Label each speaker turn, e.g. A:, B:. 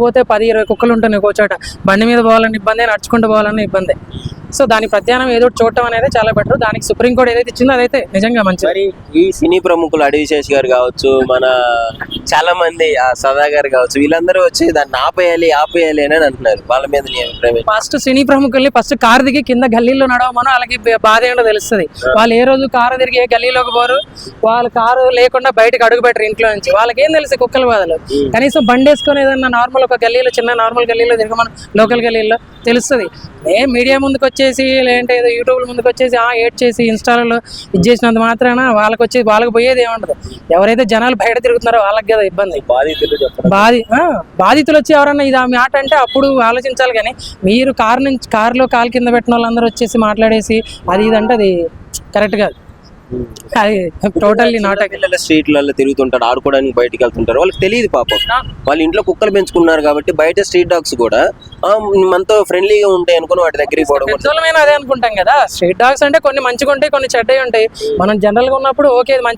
A: పోతే 10-20 కుక్కలు ఉంటున్నాయి ఒక్కో చోట. బండి మీద పోవాలని ఇబ్బంది, నడుచుకుంటూ పోవాలని ఇబ్బంది. సో దానికి ప్రత్యామ్నాయం ఏదో ఒకటి చూడటం అనేది చాలా బెటర్. దానికి సుప్రీంకోర్టు ఏదైతే ఇచ్చిందో అదైతే నిజంగా మంచిది.
B: మరి ఈ సినీ ప్రముఖులు అడవిశేష్ గారు కావచ్చు, మన చాలా మంది సదా గారు కావచ్చు, వీళ్ళందరూ వచ్చి దాన్ని ఆపేయాలి అని అంటున్నారు. వాళ్ళ మీద నీ అభిప్రాయం ఏంటి?
A: ఫస్ట్ సినీ ప్రముఖుల్ని ఫస్ట్ కారు దిగి కింద గల్లీలో నడవమనో వాళ్ళకి బాధ ఏంటో తెలుస్తుంది. వాళ్ళు ఏ రోజు కారు తిరిగి ఏ గల్లీలోకి పోరు, వాళ్ళు కారు లేకుండా బయటకు అడుగు పెట్టరు ఇంట్లో నుంచి. వాళ్ళకి ఏం తెలుసు కుక్కల బాధలు. కనీసం బండి వేసుకొని ఏదన్నా నార్మల్ ఒక గల్లీలో, చిన్న నార్మల్ గల్లీలో తిరగమని, లోకల్ గల్లీలో తెలుస్తుంది. మీడియా ముందుకు వచ్చేసి లేదంటే ఏదో యూట్యూబ్ ముందుకు వచ్చేసి ఏడ్ చేసి ఇన్స్టాలలో ఇది చేసినంత మాత్రాన వాళ్ళకి పోయేది ఏముండదు. ఎవరైతే జనాలు బయట తిరుగుతున్నారో వాళ్ళకి కదా ఇబ్బంది. బాధితులు వచ్చి ఎవరన్నా ఇది ఆ మాట అంటే అప్పుడు ఆలోచించాలి. కానీ మీరు కారులో కాలు కింద పెట్టిన వాళ్ళందరూ వచ్చేసి మాట్లాడేసి అది ఇది అంటే అది కరెక్ట్ కాదు. అది టోటల్లీ నాట్.
B: స్ట్రీట్లలో తిరుగుతుంటారు, ఆడుకోవడానికి బయటకు వెళ్తుంటారు, వాళ్ళకి తెలియదు పాపం. వాళ్ళ ఇంట్లో కుక్కలు పెంచుకున్నారు కాబట్టి బయట స్ట్రీట్ డాగ్స్ కూడా మనతో ఫ్రెండ్లీగా ఉంటాయి అనుకుని వాటి దగ్గరికి పోవడం.
A: అదే అనుకుంటాం కదా. స్ట్రీట్ డాగ్స్ అంటే కొన్ని మంచిగా ఉంటాయి, కొన్ని చెడ్డవి ఉంటాయి. మనం జనరల్ గా ఉన్నప్పుడు ఓకే మంచి